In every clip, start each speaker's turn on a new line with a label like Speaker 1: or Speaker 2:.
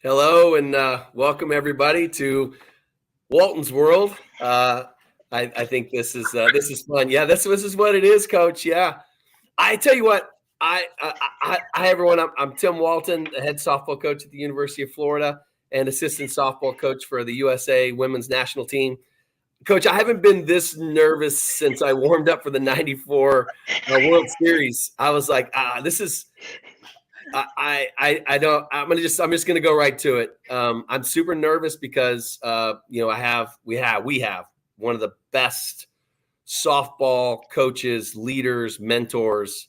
Speaker 1: Hello and welcome everybody to Walton's World. I think this is fun. Yeah, this is what it is, Coach. Yeah, I tell you what. Hi everyone. I'm Tim Walton, the head softball coach at the University of Florida and assistant softball coach for the USA women's national team. Coach, I haven't been this nervous since I warmed up for the '94 World Series. I was like, this is. I don't. I'm just gonna go right to it. I'm super nervous because we have one of the best softball coaches, leaders, mentors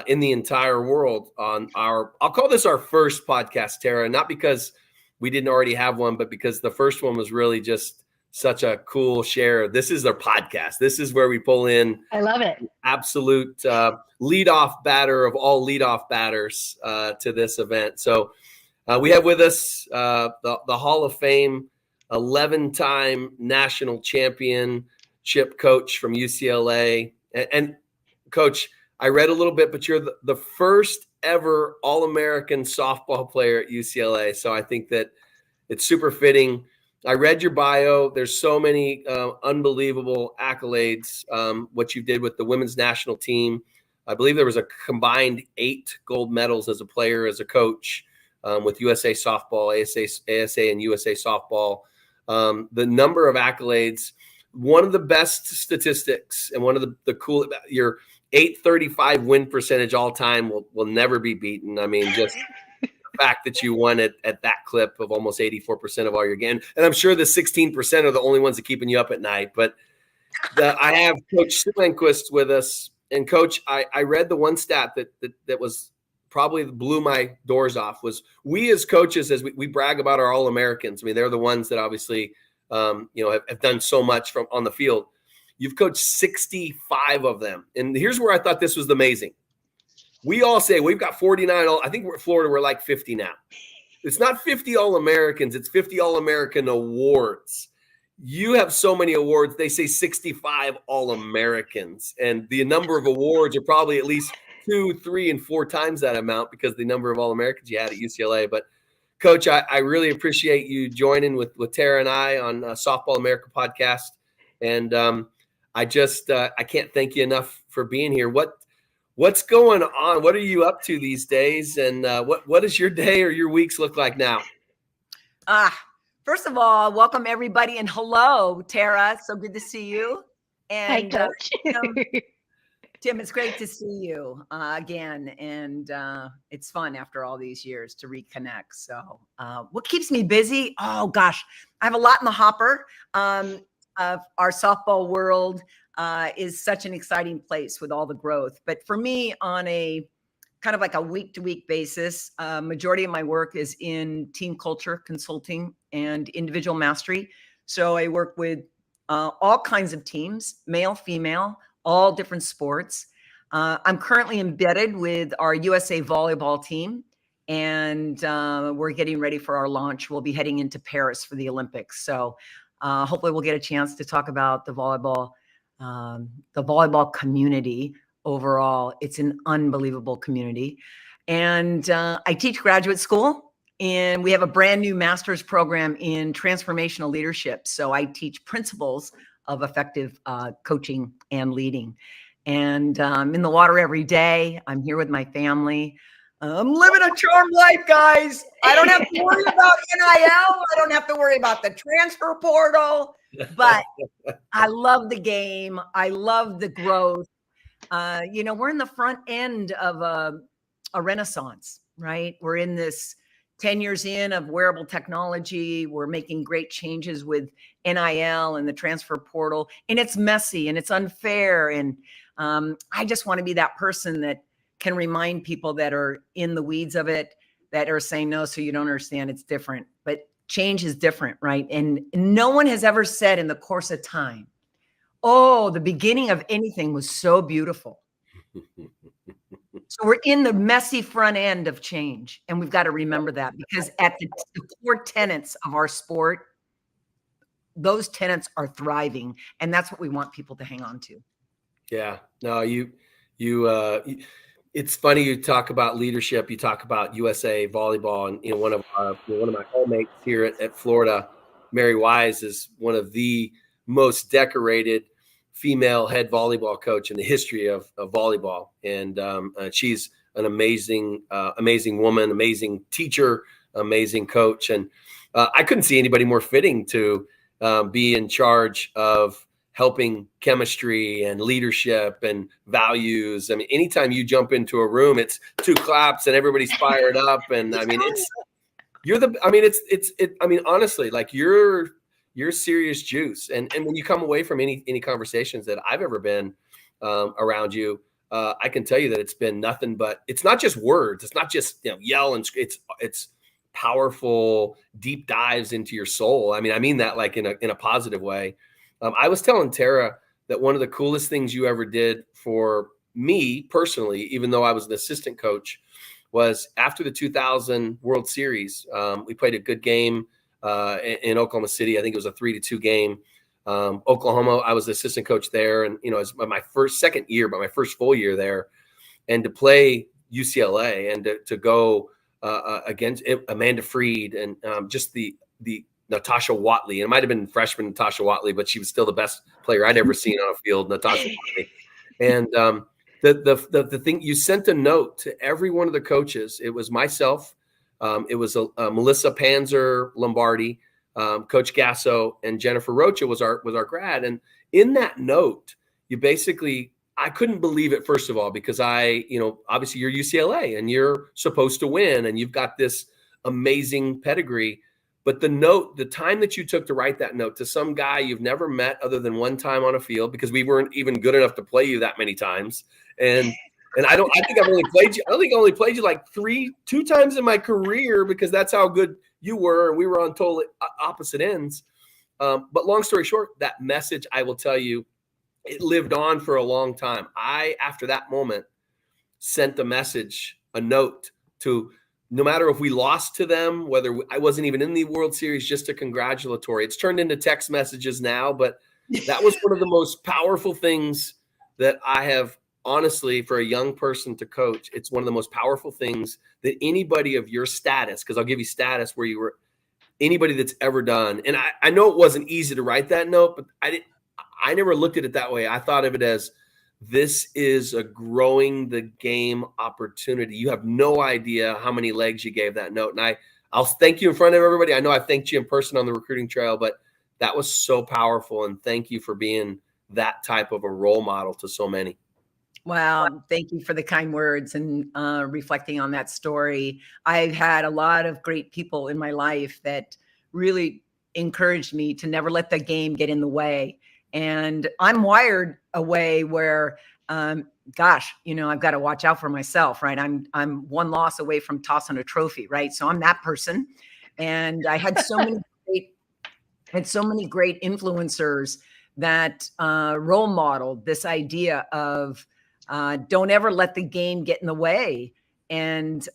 Speaker 1: in the entire world on our. I'll call this our first podcast, Tara, not because we didn't already have one, but because the first one was really just such a cool share. This is our podcast. This is where we pull in.
Speaker 2: I love it.
Speaker 1: Absolute leadoff batter of all leadoff batters to this event. So we have with us the Hall of Fame, 11-time national championship coach from UCLA. And Coach, I read a little bit, but you're the first ever All-American softball player at UCLA. So I think that it's super fitting. I read your bio. There's so many unbelievable accolades. What you did with the women's national team. I believe there was a combined 8 gold medals as a player, as a coach, with USA softball, ASA and USA softball. The number of accolades, one of the best statistics and one of the cool, your .835 win percentage all time will never be beaten. I mean, just fact that you won it at that clip of almost 84% of all your games. And I'm sure the 16% are the only ones that keeping you up at night. But I have Coach Sue Enquist with us. And Coach, I read the one stat that was probably blew my doors off was we as coaches, as we brag about our All-Americans. I mean, they're the ones that obviously, have done so much from on the field. You've coached 65 of them. And here's where I thought this was amazing. We all say we've got 49. I think we're Florida. We're like 50 now. It's not 50 All-Americans. It's 50 All-American awards. You have so many awards. They say 65 All-Americans. And the number of awards are probably at least 2, 3, and 4 times that amount because the number of All-Americans you had at UCLA. But, Coach, I really appreciate you joining with Tara and I on Softball America podcast. And I can't thank you enough for being here. What's going on? What are you up to these days? And what does your day or your weeks look like now?
Speaker 3: First of all, welcome everybody. And hello, Tara. So good to see you. And
Speaker 2: Hi, Coach.
Speaker 3: Tim, it's great to see you again. And it's fun after all these years to reconnect. So what keeps me busy? Oh, gosh, I have a lot in the hopper. Our softball world is such an exciting place with all the growth. But for me, on a kind of like a week-to-week basis, majority of my work is in team culture consulting and individual mastery. So I work with all kinds of teams, male, female, all different sports. I'm currently embedded with our USA volleyball team, and we're getting ready for our launch. We'll be heading into Paris for the Olympics. So hopefully we'll get a chance to talk about the volleyball community overall. It's an unbelievable community. And I teach graduate school, and we have a brand new master's program in transformational leadership. So I teach principles of effective coaching and leading. And I'm in the water every day. I'm here with my family. I'm living a charmed life, guys. I don't have to worry about NIL. I don't have to worry about the transfer portal. But I love the game. I love the growth. We're in the front end of a renaissance, right? We're in this 10 years in of wearable technology. We're making great changes with NIL and the transfer portal. And it's messy and it's unfair. And I just want to be that person that can remind people that are in the weeds of it, that are saying, no, so you don't understand, it's different. But change is different, right? And no one has ever said in the course of time, oh, the beginning of anything was so beautiful. So we're in the messy front end of change. And we've got to remember that, because at the core tenets of our sport, those tenets are thriving. And that's what we want people to hang on to.
Speaker 1: Yeah, no, It's funny you talk about leadership. You talk about USA volleyball, and one of my hallmates here at Florida, Mary Wise, is one of the most decorated female head volleyball coach in the history of volleyball, and she's an amazing woman, amazing teacher, amazing coach, and I couldn't see anybody more fitting to be in charge of helping chemistry and leadership and values. I mean, anytime you jump into a room, it's two claps and everybody's fired up. And I mean, honestly, like you're serious juice. And when you come away from any conversations that I've ever been around you, I can tell you that it's been nothing but, it's not just words. It's not just, yell and it's powerful, deep dives into your soul. I mean that like in a positive way. I was telling Tara that one of the coolest things you ever did for me personally, even though I was an assistant coach, was after the 2000 World Series. We played a good game in Oklahoma City. I think it was a 3-2 game. Oklahoma, I was the assistant coach there. And, it was my second year, but my first full year there. And to play UCLA and to go against Amanda Freed and just the Natasha Watley. And it might have been freshman Natasha Watley, but she was still the best player I'd ever seen on a field, Natasha Watley. And the thing, you sent a note to every one of the coaches. It was myself. It was Melissa Panzer Lombardi, Coach Gasso, and Jennifer Rocha was our grad. And in that note, you basically, I couldn't believe it, first of all, because obviously you're UCLA and you're supposed to win and you've got this amazing pedigree. But the time that you took to write that note to some guy you've never met other than one time on a field, because we weren't even good enough to play you that many times. And I think I only played you like two times in my career, because that's how good you were. And we were on totally opposite ends. But long story short, that message, I will tell you, it lived on for a long time. After that moment, sent a note to, no matter if we lost to them, whether I wasn't even in the World Series, just a congratulatory. It's turned into text messages now, but that was one of the most powerful things that I have, honestly, for a young person to coach. It's one of the most powerful things that anybody of your status, because I'll give you status where you were, anybody that's ever done. And I know it wasn't easy to write that note, but I never looked at it that way. I thought of it as, this is a growing the game opportunity. You have no idea how many legs you gave that note. And I'll thank you in front of everybody. I know I thanked you in person on the recruiting trail, but that was so powerful. And thank you for being that type of a role model to so many.
Speaker 3: Wow. Thank you for the kind words and reflecting on that story. I've had a lot of great people in my life that really encouraged me to never let the game get in the way. And I'm wired a way where, I've got to watch out for myself, right? I'm one loss away from tossing a trophy, right? So I'm that person. And I had so many great influencers that role modeled this idea of don't ever let the game get in the way. And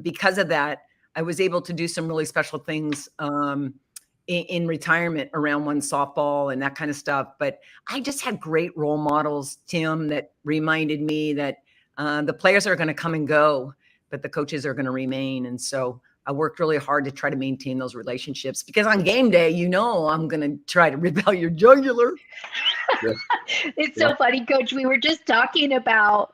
Speaker 3: because of that, I was able to do some really special things in retirement around one softball and that kind of stuff. But I just had great role models, Tim, that reminded me that the players are going to come and go, but the coaches are going to remain. And so I worked really hard to try to maintain those relationships, because on game day, I'm going to try to rebel your jugular.
Speaker 2: Yeah. It's so funny, Coach. We were just talking about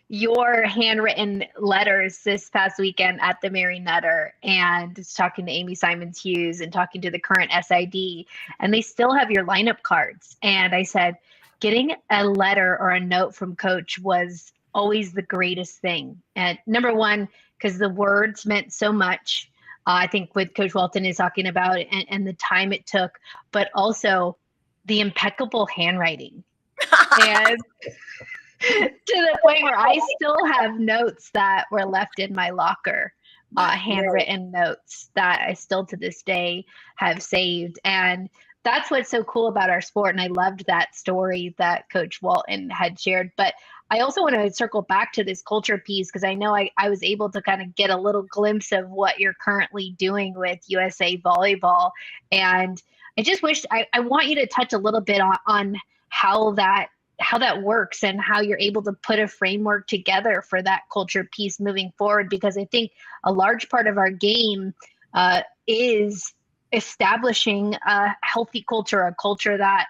Speaker 2: your handwritten letters this past weekend at the Mary Nutter, and talking to Amy Simons Hughes and talking to the current SID, and they still have your lineup cards. And I said, getting a letter or a note from Coach was always the greatest thing. And number one, because the words meant so much. I think what Coach Walton is talking about and the time it took, but also the impeccable handwriting. And to the point where I still have notes that were left in my locker, handwritten notes that I still to this day have saved. And that's what's so cool about our sport. And I loved that story that Coach Walton had shared. But I also want to circle back to this culture piece, because I know I was able to kind of get a little glimpse of what you're currently doing with USA Volleyball. And I just wish I want you to touch a little bit on how that how that works and how you're able to put a framework together for that culture piece moving forward. Because I think a large part of our game is establishing a healthy culture, a culture that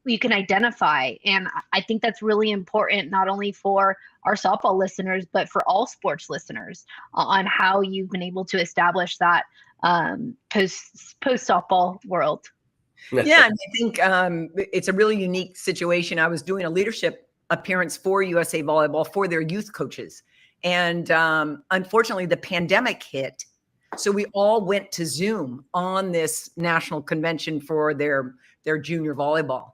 Speaker 2: you can identify. And I think that's really important, not only for our softball listeners, but for all sports listeners, on how you've been able to establish that post softball world.
Speaker 3: Yeah, and I think it's a really unique situation. I was doing a leadership appearance for USA Volleyball for their youth coaches. And unfortunately, the pandemic hit. So we all went to Zoom on this national convention for their junior volleyball.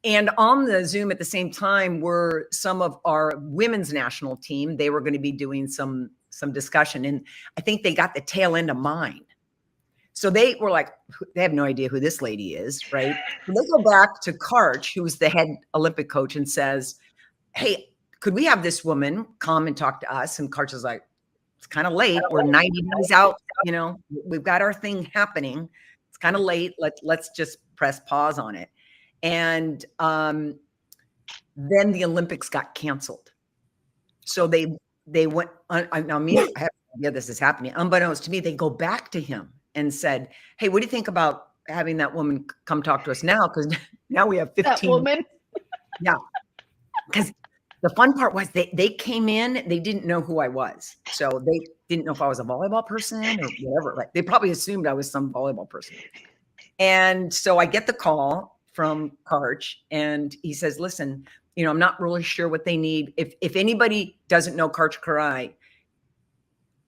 Speaker 3: And on the Zoom at the same time were some of our women's national team. They were going to be doing some discussion. And I think they got the tail end of mine. So they were like, they have no idea who this lady is, right? So they go back to Karch, who's the head Olympic coach, and says, hey, could we have this woman come and talk to us? And Karch is like, it's kind of late. We're 90 days out. You know, we've got our thing happening. It's kind of late. Let's just press pause on it. And then the Olympics got canceled. So they went, now me, I have no idea this is happening. Unbeknownst to me, they go back to him and said, hey, what do you think about having that woman come talk to us now? Because now we have 15. That
Speaker 2: woman?
Speaker 3: Yeah. Because the fun part was they came in, they didn't know who I was. So they didn't know if I was a volleyball person or whatever. Like they probably assumed I was some volleyball person. And so I get the call from Karch and he says, listen, you know, I'm not really sure what they need. If anybody doesn't know Karch Karai,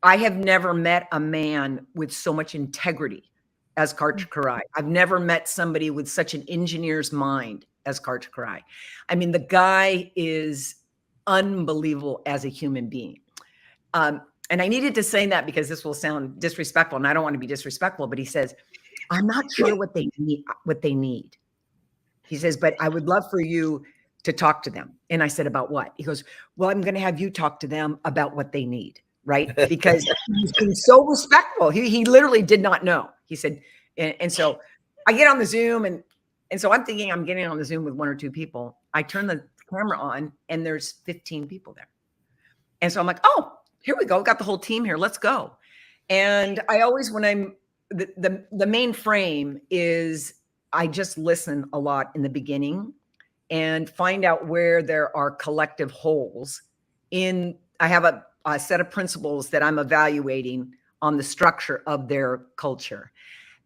Speaker 3: I have never met a man with so much integrity as Karch Karai. I've never met somebody with such an engineer's mind as Karch Karai. I mean, the guy is unbelievable as a human being. And I needed to say that because this will sound disrespectful, and I don't want to be disrespectful, but he says, I'm not sure what they need. He says, but I would love for you to talk to them. And I said, about what? He goes, well, I'm going to have you talk to them about what they need. Right. Because he's been so respectful. He literally did not know. He said, and so I get on the Zoom and so I'm thinking I'm getting on the Zoom with one or two people. I turn the camera on and there's 15 people there. And so I'm like, oh, here we go. Got the whole team here. Let's go. And I always, when I'm the main frame is I just listen a lot in the beginning and find out where there are collective holes in, I have a set of principles that I'm evaluating on the structure of their culture.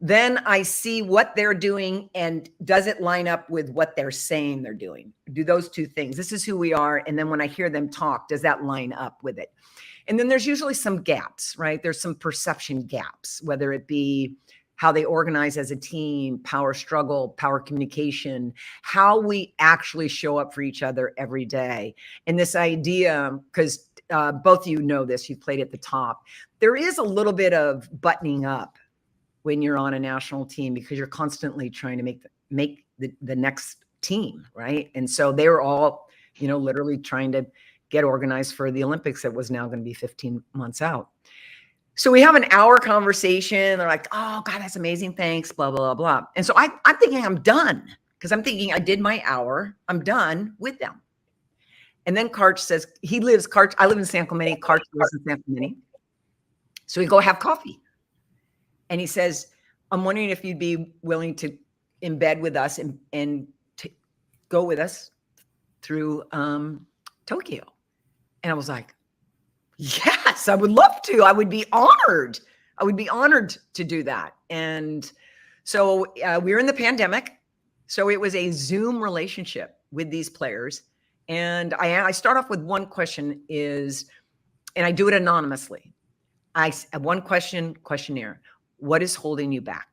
Speaker 3: Then I see what they're doing and does it line up with what they're saying they're doing? Do those two things. This is who we are. And then when I hear them talk, does that line up with it? And then there's usually some gaps, right? There's some perception gaps, whether it be how they organize as a team, power struggle, power communication, how we actually show up for each other every day. And this idea, because both of you know this, you've played at the top. There is a little bit of buttoning up when you're on a national team because you're constantly trying to make the next team, right? And so they were all, you know, literally trying to get organized for the Olympics that was now going to be 15 months out. So we have an hour conversation. They're like, oh, God, that's amazing. Thanks, blah, blah, blah, blah. And so I'm thinking I'm done because I'm thinking I did my hour. I'm done with them. And then Karch says, I live in San Clemente. Karch lives in San Clemente. So we go have coffee. And he says, I'm wondering if you'd be willing to embed with us and to go with us through Tokyo. And I was like, yes, I would love to. I would be honored. I would be honored to do that. And so we were in the pandemic. So it was a Zoom relationship with these players. And I start off with one question and I do it anonymously. One questionnaire. What is holding you back?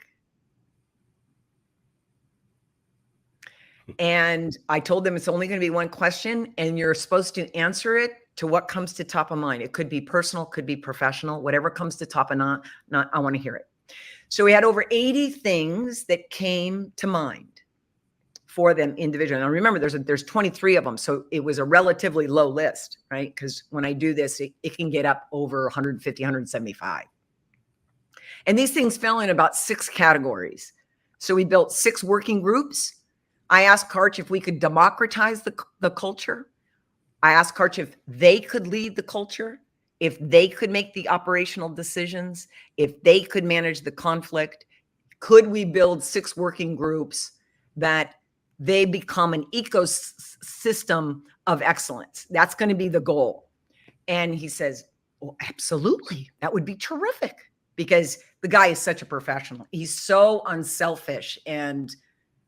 Speaker 3: And I told them it's only going to be one question and you're supposed to answer it to what comes to top of mind. It could be personal, could be professional, whatever comes to top of mind, I want to hear it. So we had over 80 things that came to mind for them individually. Now remember, there's 23 of them. So it was a relatively low list, right? Because when I do this, it can get up over 150, 175. And these things fell in about 6 categories. So we built 6 working groups I asked Karch if we could democratize the culture. I asked Karch if they could lead the culture, if they could make the operational decisions, if they could manage the conflict. Could we build 6 working groups that they become an ecosystem of excellence? That's going to be the goal. And he says, well, absolutely. That would be terrific, because the guy is such a professional. He's so unselfish and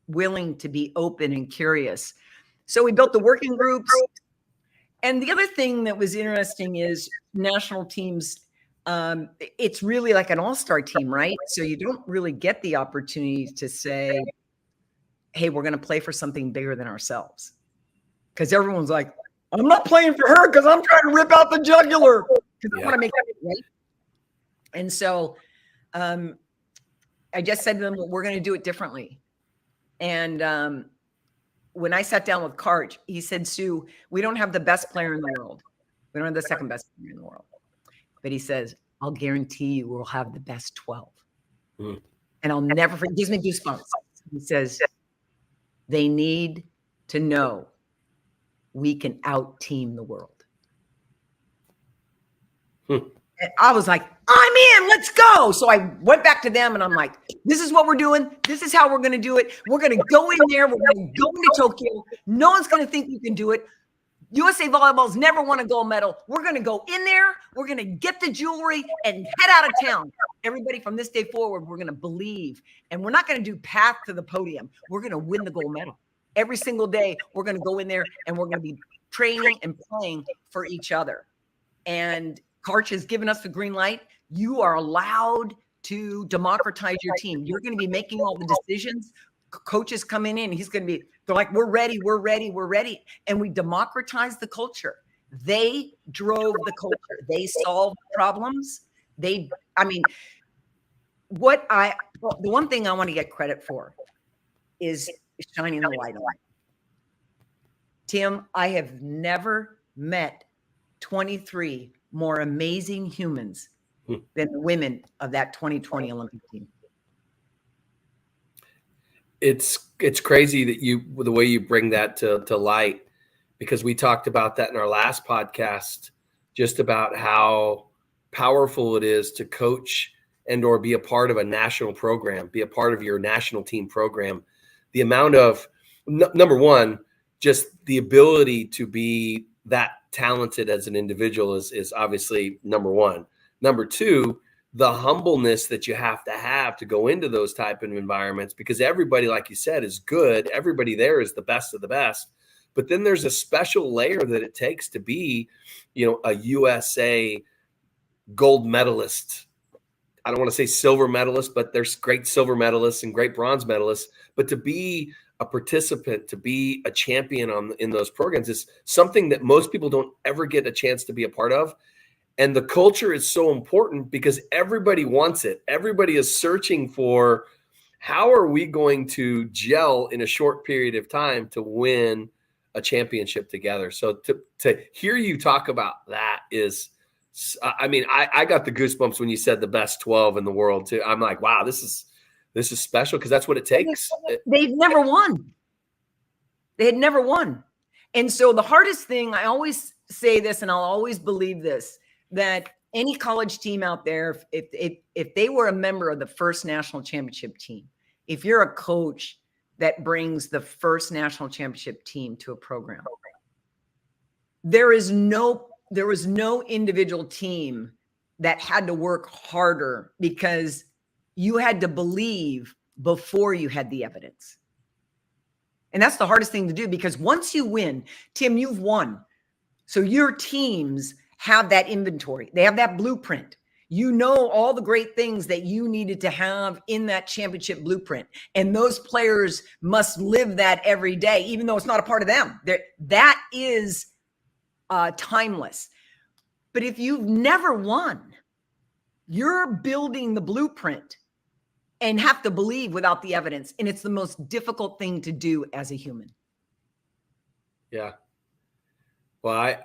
Speaker 3: willing to be open and curious. So we built the working groups. And the other thing that was interesting is national teams. It's really like an all-star team, right? So you don't really get the opportunity to say, hey, we're going to play for something bigger than ourselves. Because everyone's like, I'm not playing for her because I'm trying to rip out the jugular. Because I want to make it right. And so I just said to them, we're going to do it differently. And when I sat down with Karch, he said, Sue, we don't have the best player in the world. We don't have the second best player in the world. But he says, I'll guarantee you we'll have the best 12. And I'll never forget, gives me goosebumps. He says, they need to know we can out-team the world. And I was like, I'm in, let's go. So I went back to them and I'm like, this is what we're doing. This is how we're going to do it. We're going to go in there. We're going to go into Tokyo. No one's going to think we can do it. USA Volleyball's never won a gold medal. We're going to go in there. We're going to get the jewelry and head out of town. Everybody from this day forward, we're going to believe. And we're not going to do path to the podium. We're going to win the gold medal. Every single day, we're going to go in there and we're going to be training and playing for each other. And Karch has given us the green light. You are allowed to democratize your team. You're going to be making all the decisions. Coaches coming in. He's going to be, they're like, we're ready, we're ready, we're ready. And we democratize the culture. They drove the culture. They solved problems. The one thing I want to get credit for is shining the light on it. Tim, I have never met 23 more amazing humans than the women of that 2020 Olympic team.
Speaker 1: It's crazy that the way you bring that to light, because we talked about that in our last podcast, just about how powerful it is to coach and or be a part of a national program, be a part of your national team program. The amount of number one, just the ability to be that talented as an individual is obviously number one. Number two, the humbleness that you have to go into those type of environments, because everybody, like you said, is good. Everybody there is the best of the best. But then there's a special layer that it takes to be, a USA gold medalist. I don't want to say silver medalist, but there's great silver medalists and great bronze medalists. But to be a participant, to be a champion in those programs is something that most people don't ever get a chance to be a part of. And the culture is so important because everybody wants it. Everybody is searching for, how are we going to gel in a short period of time to win a championship together? So to hear you talk about that is, I got the goosebumps when you said the best 12 in the world too. I'm like, wow, this is special, because that's what it takes.
Speaker 3: They've never won. They had never won. And so the hardest thing, I always say this, and I'll always believe this, that any college team out there, if they were a member of the first national championship team, if you're a coach that brings the first national championship team to a program, there was no individual team that had to work harder, because you had to believe before you had the evidence. And that's the hardest thing to do, because once you win, Tim, you've won. So your teams have that inventory. They have that blueprint. You know all the great things that you needed to have in that championship blueprint. And those players must live that every day, even though it's not a part of them. That is timeless. But if you've never won, you're building the blueprint and have to believe without the evidence. And it's the most difficult thing to do as a human.
Speaker 1: Yeah. Well,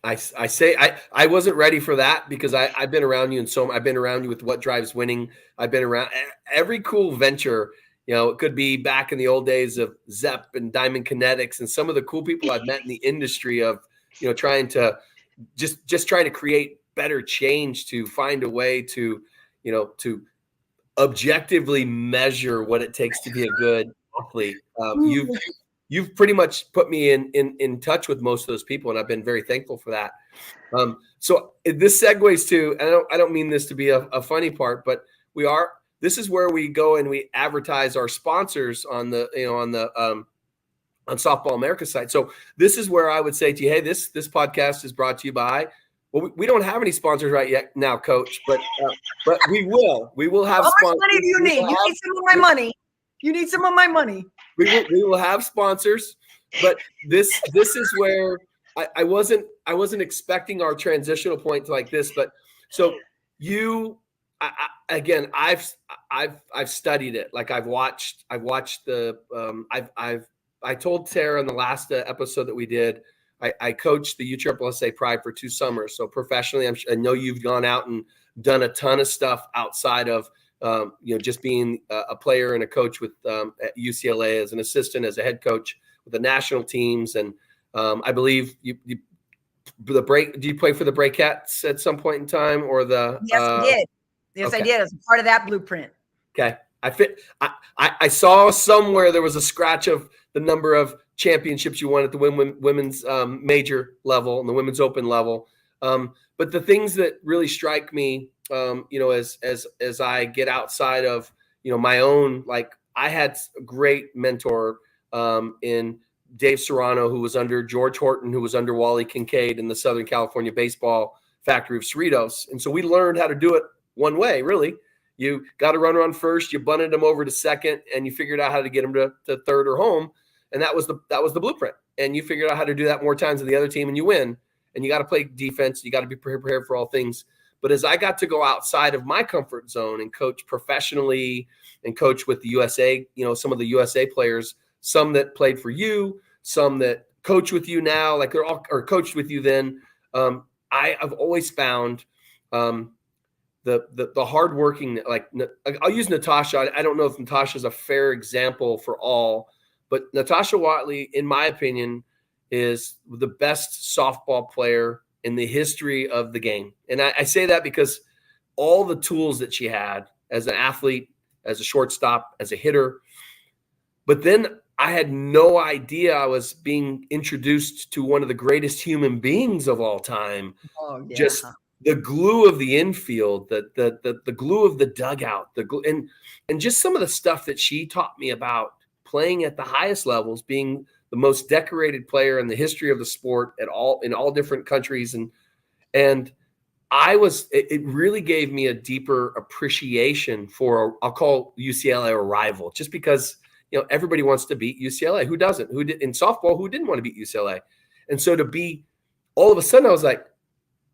Speaker 1: I say I wasn't ready for that, because I've been around you, and so I've been around you with What Drives Winning. I've been around every cool venture. it could be back in the old days of Zepp and Diamond Kinetics and some of the cool people I've met in the industry of, trying to just trying to create better change to find a way to, to objectively measure what it takes to be a good athlete. You've pretty much put me in touch with most of those people, and I've been very thankful for that. So this segues to, and I don't mean this to be a funny part, but this is where we go and we advertise our sponsors on the, on Softball America site. So this is where I would say to you, hey, this podcast is brought to you by, well, we don't have any sponsors right yet now, Coach, but we will. We will have sponsors. How much money do you need?
Speaker 3: You need some of my money. You need some of my money.
Speaker 1: We will have sponsors, but this is where I wasn't expecting our transitional point to like this, but so I've studied it. Like I've watched the I told Tara in the last episode that we did, I coached the USSSA Pride for 2 summers. So professionally, I know you've gone out and done a ton of stuff outside of, just being a player and a coach with at UCLA as an assistant, as a head coach with the national teams. And I believe do you play for the Breakettes at some point in time or the?
Speaker 3: Yes, I did. Yes, okay. I did. As a part of that blueprint.
Speaker 1: Okay. I saw somewhere there was a scratch of the number of championships you won at the women's major level and the women's open level. But the things that really strike me, as I get outside of, my own, like I had a great mentor in Dave Serrano, who was under George Horton, who was under Wally Kincaid in the Southern California baseball factory of Cerritos. And so we learned how to do it one way, really. You got a runner on first, you bunted them over to second, and you figured out how to get them to third or home. And that was the blueprint. And you figured out how to do that more times than the other team, and you win. And you got to play defense. You got to be prepared for all things. But as I got to go outside of my comfort zone and coach professionally and coach with the USA, some of the USA players, some that played for you, some that coach with you now, like they're all or coached with you then. I've always found the hardworking, like I'll use Natasha. I don't know if Natasha is a fair example for all, but Natasha Watley, in my opinion, is the best softball player in the history of the game. And I say that because all the tools that she had as an athlete, as a shortstop, as a hitter, but then I had no idea I was being introduced to one of the greatest human beings of all time. Oh, yeah. Just the glue of the infield, the glue of the dugout, and just some of the stuff that she taught me about playing at the highest levels, being the most decorated player in the history of the sport in all different countries. And it really gave me a deeper appreciation for, I'll call UCLA a rival, just because, everybody wants to beat UCLA. Who doesn't? Who did in softball? Who didn't want to beat UCLA? And so to be, all of a sudden I was like,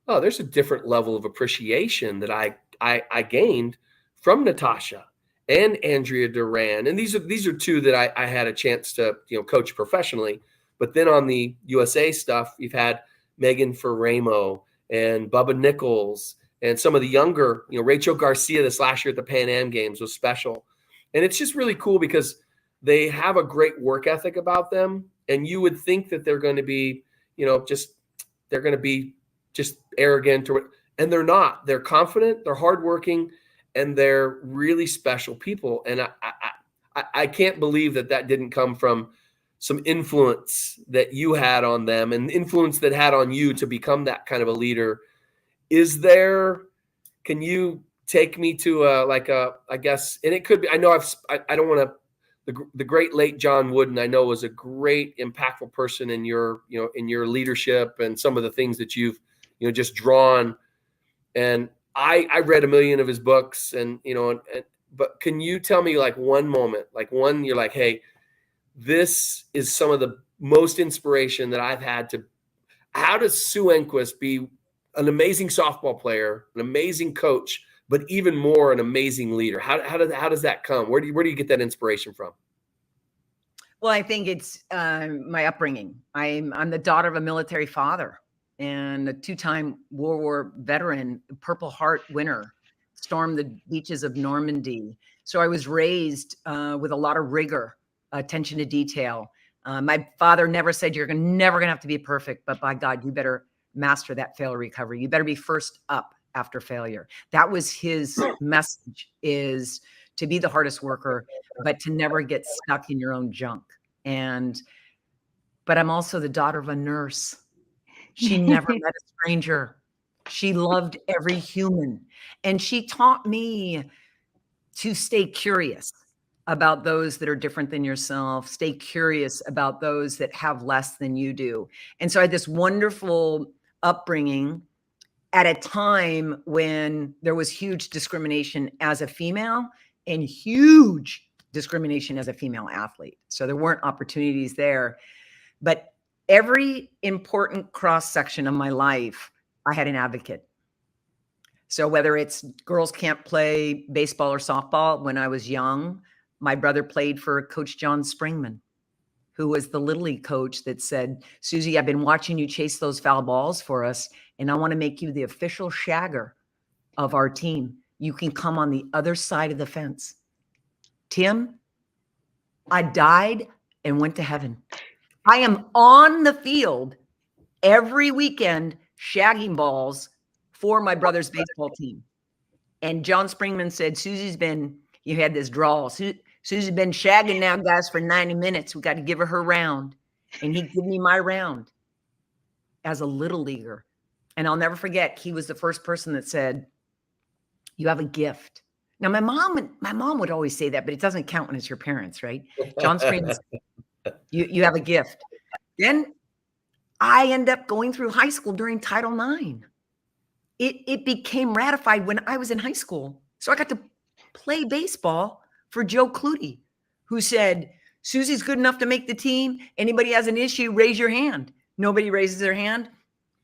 Speaker 1: oh, there's a different level of appreciation that I gained from Natasha and Andrea Duran. And these are two that I had a chance to, coach professionally. But then on the USA stuff, you've had Megan Ferramo and Bubba Nichols and some of the younger, Rachel Garcia this last year at the Pan Am Games was special. And it's just really cool because they have a great work ethic about them. And you would think that they're going to be, they're going to be just arrogant, and they're not. They're confident, they're hardworking, and they're really special people. And I can't believe that didn't come from some influence that you had on them and influence that had on you to become that kind of a leader. Can you take me to I guess, and it could be, I know I don't want to, the great late John Wooden, I know, was a great impactful person in your leadership and some of the things that you've, just drawn. And I read a million of his books but can you tell me like one moment, like one, you're like, hey, this is some of the most inspiration that I've had to, how does Sue Enquist be an amazing softball player, an amazing coach, but even more an amazing leader? How does that come? Where do you get that inspiration from?
Speaker 3: Well, I think it's my upbringing. I'm the daughter of a military father and a 2-time World War veteran, Purple Heart winner, stormed the beaches of Normandy, So I was raised with a lot of rigor, attention to detail. My father never said you're never going to have to be perfect, but by God, you better master that failure recovery. You better be first up after failure. That was his message, is to be the hardest worker, but to never get stuck in your own junk. But I'm also the daughter of a nurse. She never met a stranger. She loved every human. And she taught me to stay curious about those that are different than yourself, stay curious about those that have less than you do. And so I had this wonderful upbringing at a time when there was huge discrimination as a female and huge discrimination as a female athlete. So there weren't opportunities there. But every important cross section of my life, I had an advocate. So whether it's girls can't play baseball or softball, when I was young, my brother played for Coach John Springman, who was the Little League coach that said, Susie, I've been watching you chase those foul balls for us, and I want to make you the official shagger of our team. You can come on the other side of the fence. Tim, I died and went to heaven. I am on the field every weekend shagging balls for my brother's baseball team. And John Springman said, you had this drawl. Susie's been shagging now, guys, for 90 minutes. We got to give her round. And he'd give me my round as a little leaguer. And I'll never forget, he was the first person that said, you have a gift. Now, my mom would always say that, but it doesn't count when it's your parents, right? John Springman said, you have a gift. Then I end up going through high school during Title IX. It became ratified when I was in high school. So I got to play baseball for Joe Clutie, who said, Susie's good enough to make the team. Anybody has an issue, raise your hand. Nobody raises their hand.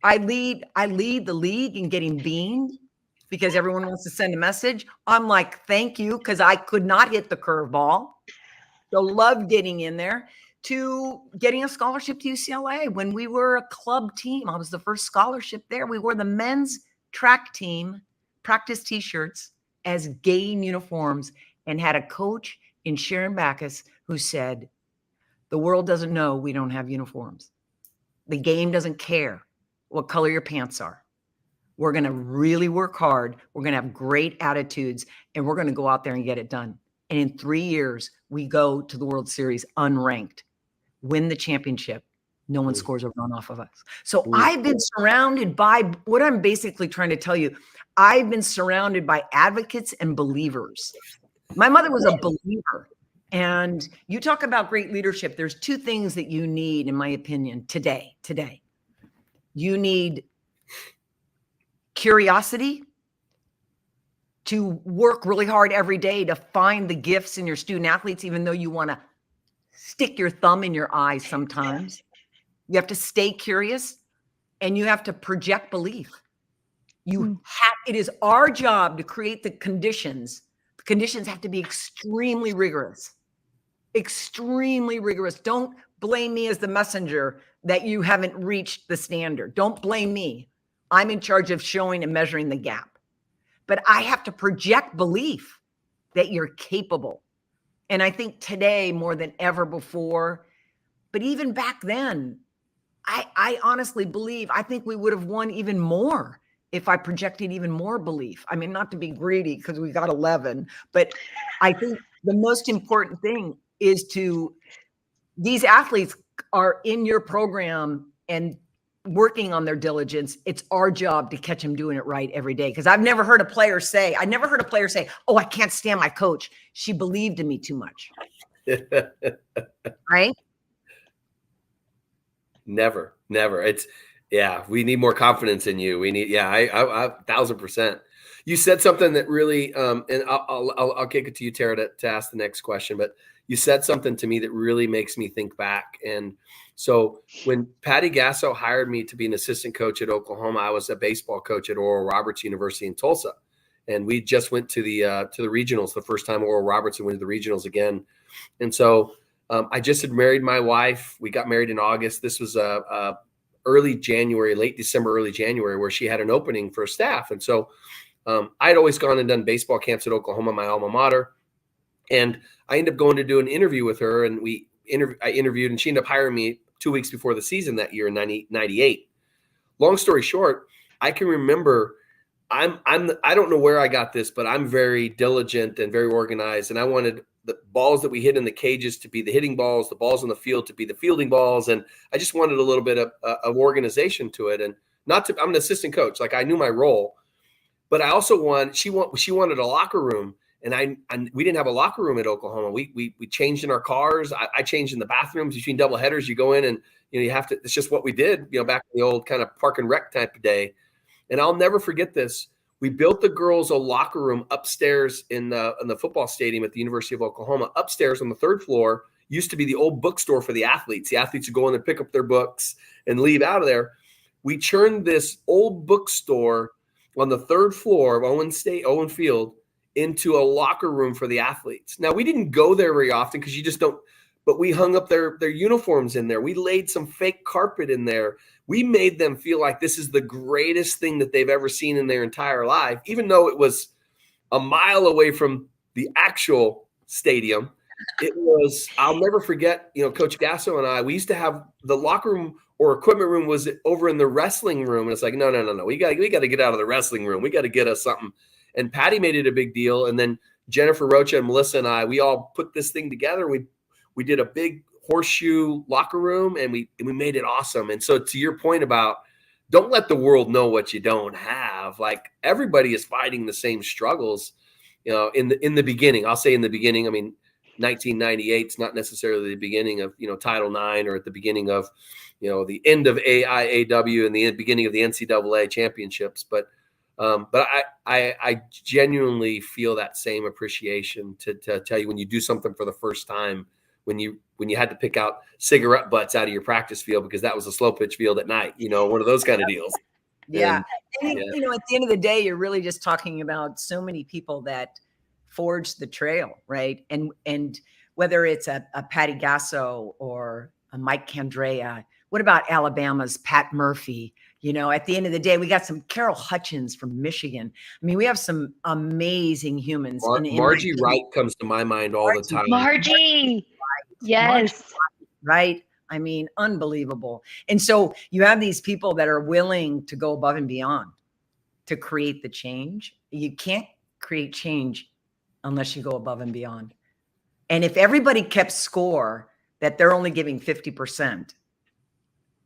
Speaker 3: I lead the league in getting beamed because everyone wants to send a message. I'm like, thank you, because I could not hit the curveball. So love getting in there, to getting a scholarship to UCLA when we were a club team. I was the first scholarship there. We wore the men's track team practice t-shirts as game uniforms and had a coach in Sharon Backus who said, the world doesn't know we don't have uniforms. The game doesn't care what color your pants are. We're going to really work hard. We're going to have great attitudes, and we're going to go out there and get it done. And in 3 years, we go to the World Series unranked, win the championship. No one scores a run off of us. So I've been surrounded by, what I'm basically trying to tell you, I've been surrounded by advocates and believers. My mother was a believer. And you talk about great leadership. There's two things that you need, in my opinion, today. You need curiosity to work really hard every day to find the gifts in your student athletes, even though you want to stick your thumb in your eye sometimes. You have to stay curious, and you have to project belief. It is our job to create the conditions. The conditions have to be extremely rigorous. Extremely rigorous. Don't blame me as the messenger that you haven't reached the standard. Don't blame me. I'm in charge of showing and measuring the gap. But I have to project belief that you're capable. And I think today more than ever before, but even back then, I honestly believe, I think we would have won even more if I projected even more belief. I mean, not to be greedy because we got 11, but I think the most important thing is these athletes are in your program and working on their diligence. It's our job to catch them doing it right every day. Because I've never heard a player say, oh, I can't stand my coach. She believed in me too much. Right?
Speaker 1: Never. We need more confidence in you. We need, I 1,000%. You said something that really, and I'll kick it to you, Tara, to ask the next question, but you said something to me that really makes me think back. And so when Patty Gasso hired me to be an assistant coach at Oklahoma, I was a baseball coach at Oral Roberts University in Tulsa. And we just went to the regionals the first time Oral Roberts went to the regionals again. And so I just had married my wife. We got married in August. This was early January, late December, early January, where she had an opening for staff. And so I'd always gone and done baseball camps at Oklahoma, my alma mater. And I ended up going to do an interview with her, and I interviewed, and she ended up hiring me 2 weeks before the season that year in 98. Long story short, I can remember I don't know where I got this, but I'm very diligent and very organized. And I wanted the balls that we hit in the cages to be the hitting balls, the balls on the field to be the fielding balls. And I just wanted a little bit of organization to it. And I'm an assistant coach. Like, I knew my role, but I also she wanted a locker room. And we didn't have a locker room at Oklahoma. We changed in our cars. I changed in the bathrooms between double headers. You go in and, you have to, it's just what we did, back in the old kind of park and rec type of day. And I'll never forget this. We built the girls a locker room upstairs in the football stadium at the University of Oklahoma. Upstairs on the 3rd floor used to be the old bookstore for the athletes. The athletes would go in and pick up their books and leave out of there. We turned this old bookstore on the 3rd floor of Owen Field into a locker room for the athletes. Now, we didn't go there very often because you just don't, but we hung up their uniforms in there. We laid some fake carpet in there. We made them feel like this is the greatest thing that they've ever seen in their entire life, even though it was a mile away from the actual stadium. It was, I'll never forget, Coach Gasso and I, we used to have the locker room or equipment room was over in the wrestling room. And it's like, no. We got to get out of the wrestling room. We got to get us something. And Patty made it a big deal. And then Jennifer Rocha and Melissa and I, we all put this thing together. We did a big horseshoe locker room, and we made it awesome. And so, to your point about, don't let the world know what you don't have. Like, everybody is fighting the same struggles, in the beginning. I'll say in the beginning. I mean, 1998 is not necessarily the beginning of Title IX, or at the beginning of the end of AIAW and the beginning of the NCAA championships, but I genuinely feel that same appreciation to tell you, when you do something for the first time, when you had to pick out cigarette butts out of your practice field because that was a slow pitch field at night, one of those kind of deals.
Speaker 3: Yeah. And, at the end of the day, you're really just talking about so many people that forged the trail, right? And whether it's a Patty Gasso or a Mike Candrea, what about Alabama's Pat Murphy? At the end of the day, we got some Carol Hutchins from Michigan. I mean, we have some amazing humans.
Speaker 1: Margie Wright comes to my mind all the time.
Speaker 2: Margie. Yes.
Speaker 3: Right. I mean, unbelievable. And so you have these people that are willing to go above and beyond to create the change. You can't create change unless you go above and beyond. And if everybody kept score that they're only giving 50%,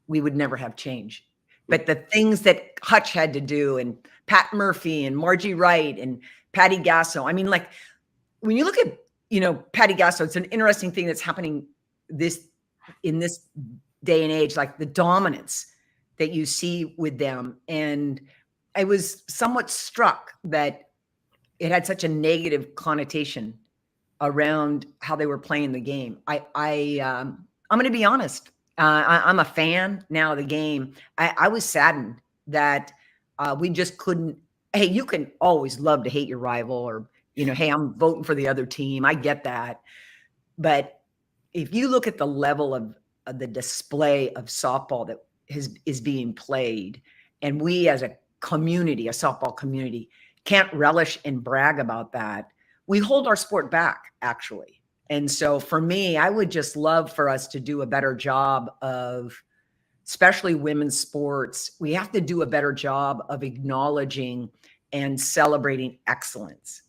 Speaker 3: we would never have change. But the things that Hutch had to do, and Pat Murphy and Margie Wright and Patty Gasso, I mean, like, when you look at, Patty Gasso, it's an interesting thing that's happening in this day and age, like the dominance that you see with them. And I was somewhat struck that it had such a negative connotation around how they were playing the game. I'm going to be honest. I'm a fan now of the game. I was saddened that we just couldn't. Hey, you can always love to hate your rival, or, hey, I'm voting for the other team. I get that. But if you look at the level of the display of softball that is being played, and we as a community, a softball community, can't relish and brag about that, we hold our sport back, actually. And so for me, I would just love for us to do a better job of, especially women's sports, we have to do a better job of acknowledging and celebrating excellence.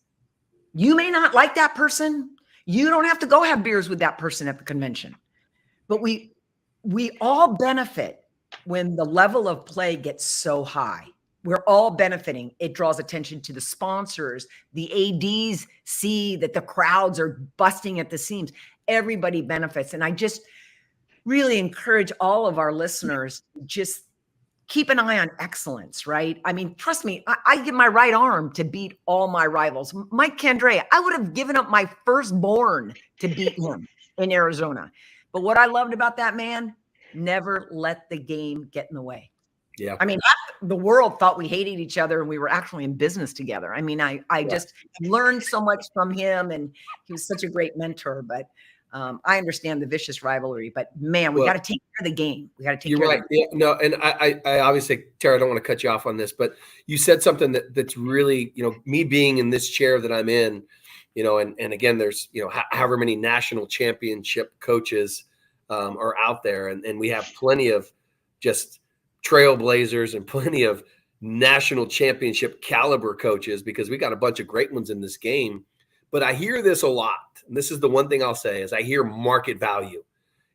Speaker 3: You may not like that person. You don't have to go have beers with that person at the convention. But we all benefit when the level of play gets so high. We're all benefiting. It draws attention to the sponsors. The ADs see that the crowds are busting at the seams. Everybody benefits. And I just really encourage all of our listeners, just keep an eye on excellence, right? I mean, trust me, I give my right arm to beat all my rivals. Mike Candrea, I would have given up my firstborn to beat him in Arizona. But what I loved about that man, never let the game get in the way.
Speaker 1: Yeah.
Speaker 3: I mean, the world thought we hated each other and we were actually in business together. I mean, I just learned so much from him, and he was such a great mentor. But I understand the vicious rivalry, but man, we got to take care of the game. We got to take
Speaker 1: You're
Speaker 3: care
Speaker 1: right.
Speaker 3: of the game.
Speaker 1: Yeah, no, and I obviously, Tara, I don't want to cut you off on this, but you said something that's really, me being in this chair that I'm in, and again, there's, however many national championship coaches are out there. And we have plenty of just trailblazers and plenty of national championship caliber coaches, because we got a bunch of great ones in this game. But I hear this a lot. And this is the one thing I'll say is I hear market value.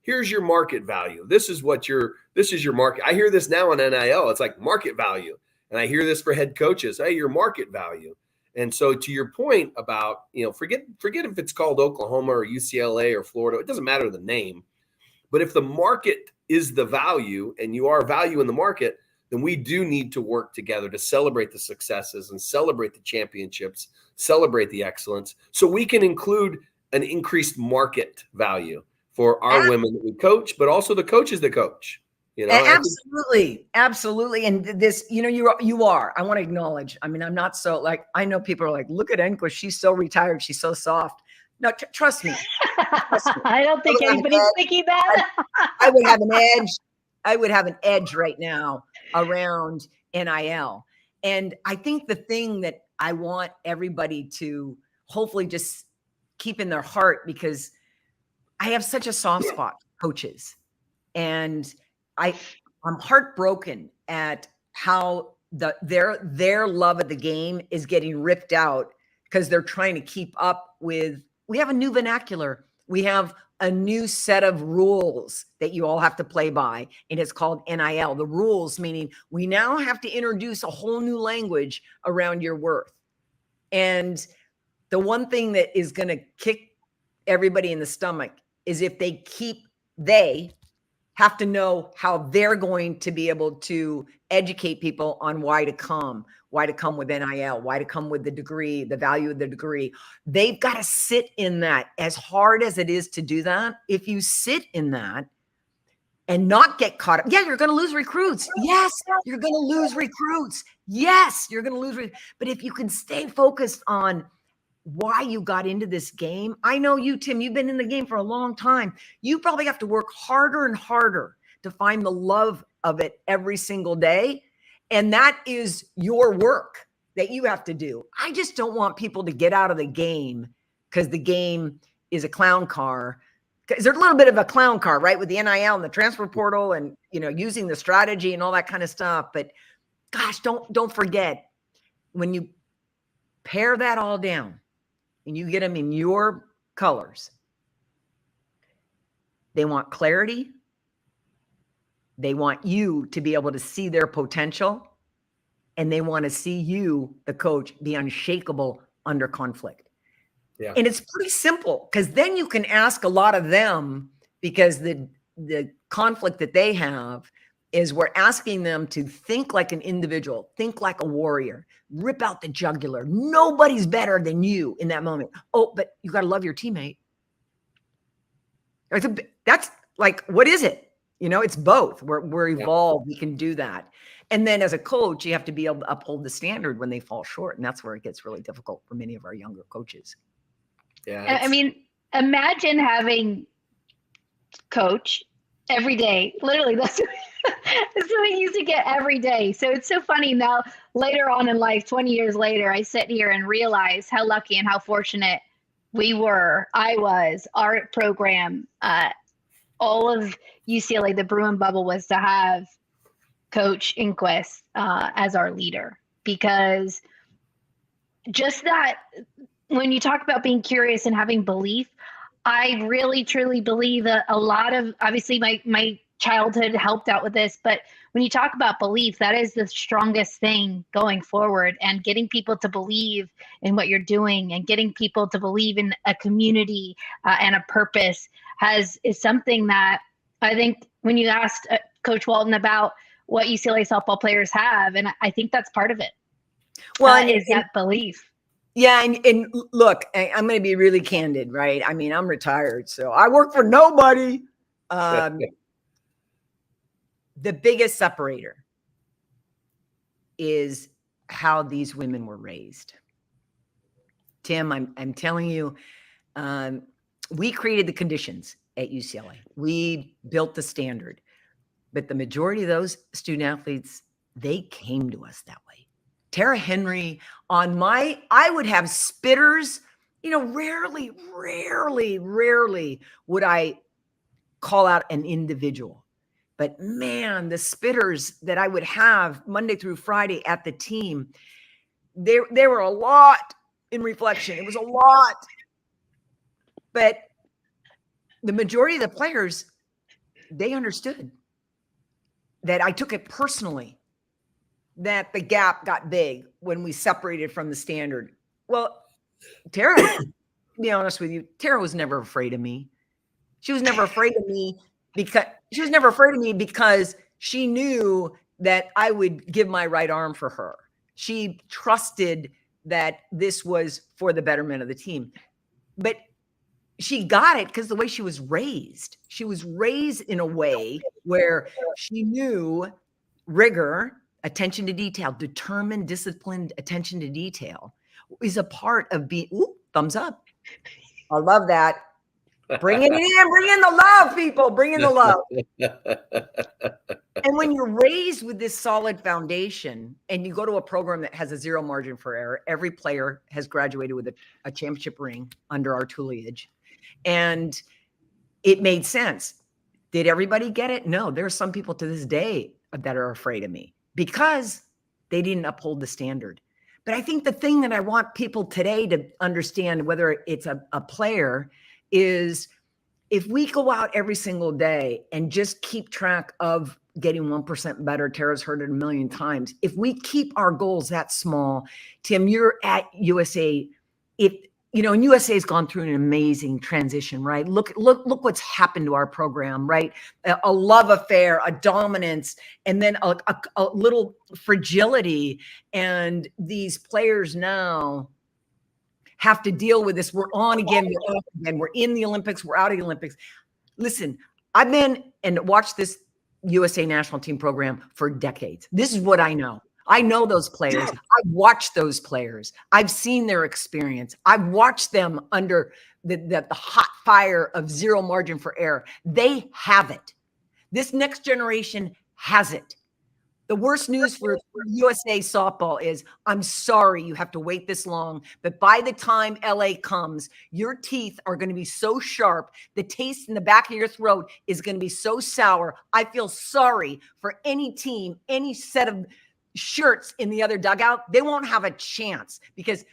Speaker 1: Here's your market value. This is your market. I hear this now on NIL. It's like market value. And I hear this for head coaches. Hey, your market value. And so to your point about, forget if it's called Oklahoma or UCLA or Florida, it doesn't matter the name. But if the market is the value and you are value in the market, then we do need to work together to celebrate the successes and celebrate the championships, celebrate the excellence, so we can include an increased market value for our women that we coach, but also the coaches that coach.
Speaker 3: Absolutely. And this, you are, I want to acknowledge, I mean, I'm not so I know people are like, look at Enquist. She's so retired. She's so soft. No, trust me.
Speaker 2: I don't think anybody's thinking that.
Speaker 3: I would have an edge. I would have an edge right now around NIL. And I think the thing that I want everybody to hopefully just keep in their heart, because I have such a soft spot for coaches, and I'm heartbroken at how their love of the game is getting ripped out because they're trying to keep up with. We have a new vernacular. We have a new set of rules that you all have to play by, and it's called NIL. The rules, meaning we now have to introduce a whole new language around your worth. And the one thing that is going to kick everybody in the stomach is if they have to know how they're going to be able to educate people on why to come with NIL, why to come with the degree, the value of the degree. They've got to sit in that. As hard as it is to do that, if you sit in that and not get caught up, you're going to lose recruits. Yes, you're going to lose recruits. Yes, you're going to lose. But if you can stay focused on why you got into this game. I know you, Tim, you've been in the game for a long time. You probably have to work harder and harder to find the love of it every single day. And that is your work that you have to do. I just don't want people to get out of the game because the game is a clown car. Because there's a little bit of a clown car, right? With the NIL and the transfer portal and, using the strategy and all that kind of stuff. But gosh, don't forget, when you pare that all down, and you get them in your colors, they want clarity. They want you to be able to see their potential, and they want to see you, the coach, be unshakable under conflict. Yeah. And it's pretty simple, because then you can ask a lot of them, because the conflict that they have is we're asking them to think like an individual, think like a warrior, rip out the jugular. Nobody's better than you in that moment. Oh, but you got to love your teammate. That's like, what is it? It's both. We're evolved. We can do that. And then as a coach, you have to be able to uphold the standard when they fall short. And that's where it gets really difficult for many of our younger coaches.
Speaker 2: Yeah. I mean, imagine having coach every day. Literally, that's what we used to get every day. So it's so funny now, later on in life, 20 years later, I sit here and realize how lucky and how fortunate I was, our program, all of UCLA, the Bruin bubble, was to have Coach Enquist as our leader. Because just that, when you talk about being curious and having belief, I really, truly believe that a lot of, obviously my childhood helped out with this, but when you talk about belief, that is the strongest thing going forward, and getting people to believe in what you're doing and getting people to believe in a community and a purpose is something that I think when you asked Coach Walton about what UCLA softball players have, and I think that's part of it. Well, is that belief.
Speaker 3: Yeah. And look, I'm going to be really candid, right? I mean, I'm retired, so I work for nobody. The biggest separator is how these women were raised. Tim, I'm telling you, we created the conditions at UCLA. We built the standard, but the majority of those student athletes, they came to us that way. Tara Henry, I would have spitters rarely would I call out an individual. But man, the spitters that I would have Monday through Friday at the team, they were a lot in reflection. It was a lot. But the majority of the players, they understood that I took it personally, that the gap got big when we separated from the standard. Well, Tara, to be honest with you, Tara was never afraid of me. She was never afraid of me because she knew that I would give my right arm for her. She trusted that this was for the betterment of the team. But she got it because the way she was raised. She was raised in a way where she knew rigor, attention to detail, determined, disciplined attention to detail is a part of being, thumbs up. I love that. Bring it in, bring in the love, people, bring in the love. And when you're raised with this solid foundation and you go to a program that has a zero margin for error, every player has graduated with a championship ring under our tutelage. And it made sense. Did everybody get it? No, there are some people to this day that are afraid of me because they didn't uphold the standard. But I think the thing that I want people today to understand, whether it's a player, is if we go out every single day and just keep track of getting 1% better, Tara's heard it a million times. If we keep our goals that small, Tim, you're at USA. And USA has gone through an amazing transition, right? Look what's happened to our program, right? A love affair, a dominance, and then a little fragility. And these players now have to deal with this. We're on again, we're off again. We're in the Olympics, we're out of the Olympics. Listen, I've been and watched this USA national team program for decades. This is what I know. I know those players. I've watched those players. I've seen their experience. I've watched them under the hot fire of zero margin for error. They have it. This next generation has it. The worst news for USA softball is, I'm sorry you have to wait this long, but by the time LA comes, your teeth are going to be so sharp. The taste in the back of your throat is going to be so sour. I feel sorry for any team, any set of shirts in the other dugout. They won't have a chance because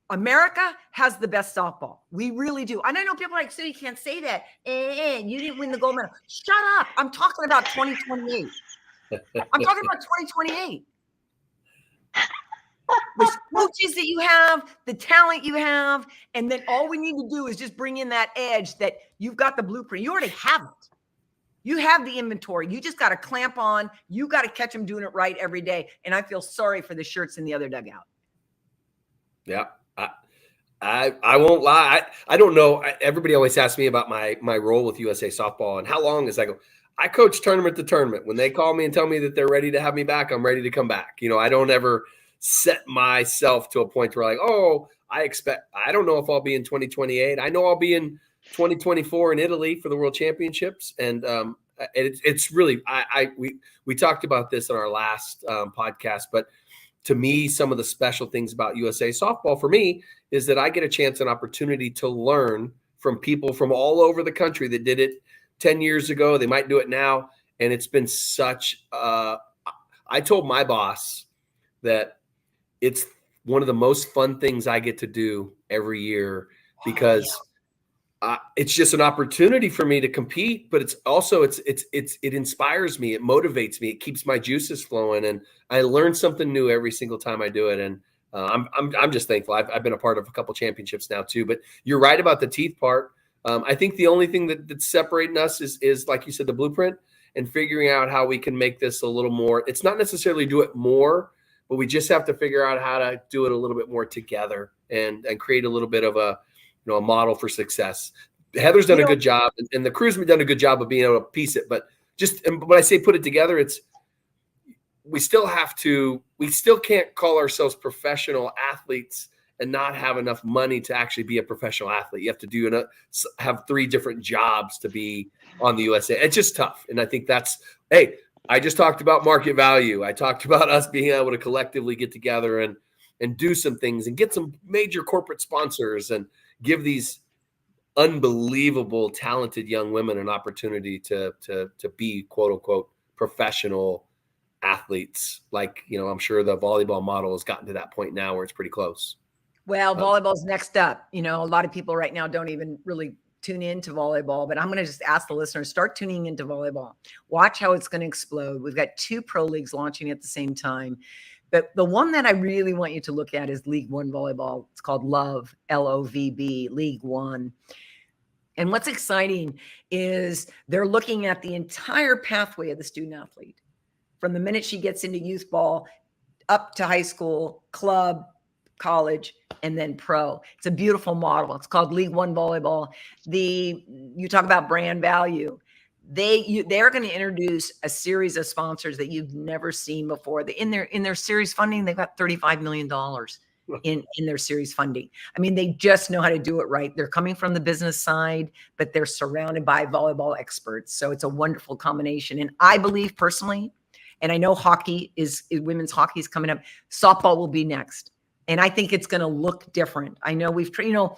Speaker 3: America has the best softball. We really do. And I know people are like, so you can't say that. You didn't win the gold medal. Shut up. I'm talking about 2028. I'm talking about 2028. The coaches that you have, the talent you have, and then all we need to do is just bring in that edge that you've got the blueprint. You already have it. You have the inventory. You just got to clamp on. You got to catch them doing it right every day. And I feel sorry for the shirts in the other dugout.
Speaker 1: Yeah. I won't lie. I don't know. Everybody always asks me about my role with USA softball and how long is I go. I coach tournament to tournament. When they call me and tell me that they're ready to have me back, I'm ready to come back. I don't ever set myself to a point where I don't know if I'll be in 2028. I know I'll be in 2024 in Italy for the World Championships. And it's really, we talked about this on our last podcast, but to me, some of the special things about USA softball for me is that I get a chance, an opportunity to learn from people from all over the country that did it 10 years ago. They might do it now. And it's been such, I told my boss that it's one of the most fun things I get to do every year because it's just an opportunity for me to compete, but it's also, it inspires me. It motivates me. It keeps my juices flowing. And I learn something new every single time I do it. And I'm just thankful. I've been a part of a couple championships now too, but you're right about the teeth part. I think the only thing that's separating us is like you said, the blueprint and figuring out how we can make this a little more. It's not necessarily do it more, but we just have to figure out how to do it a little bit more together and create a little bit of a model for success. Heather's done a good job, and the crew's done a good job of being able to piece it. But when I say put it together, we still can't call ourselves professional athletes and not have enough money to actually be a professional athlete. You have to have 3 different jobs to be on the USA. It's just tough. And I think I just talked about market value. I talked about us being able to collectively get together and do some things and get some major corporate sponsors. And, give these unbelievable, talented young women an opportunity to be quote unquote professional athletes. Like, I'm sure the volleyball model has gotten to that point now where it's pretty close.
Speaker 3: Well, volleyball's next up. A lot of people right now don't even really tune into volleyball, but I'm going to just ask the listeners, start tuning into volleyball. Watch how it's going to explode. We've got 2 pro leagues launching at the same time. But the one that I really want you to look at is League One volleyball. It's called Love, LOVB, League One. And what's exciting is they're looking at the entire pathway of the student athlete, from the minute she gets into youth ball up to high school, club, college, and then pro. It's a beautiful model. It's called League One volleyball. You talk about brand value. They're going to introduce a series of sponsors that you've never seen before. In their series funding, they've got $35 million in their series funding. I mean, they just know how to do it right. They're coming from the business side, but they're surrounded by volleyball experts. So it's a wonderful combination. And I believe personally, and I know women's hockey is coming up, softball will be next. And I think it's going to look different. I know a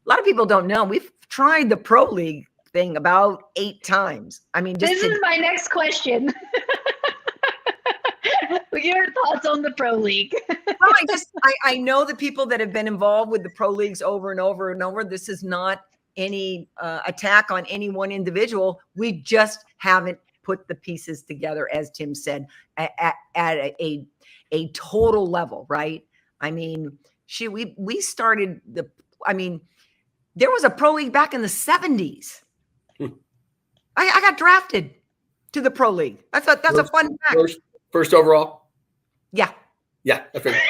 Speaker 3: lot of people don't know, we've tried the pro league thing about 8 times. I mean,
Speaker 2: this is my next question. Your thoughts on the pro league?
Speaker 3: Well, I know the people that have been involved with the pro leagues over and over and over. This is not any attack on any one individual. We just haven't put the pieces together, as Tim said, at a total level, right? I mean, we started there was a pro league back in the 70s. I got drafted to the pro league. That's a fun fact.
Speaker 1: First overall.
Speaker 3: Yeah.
Speaker 1: Yeah. I figured.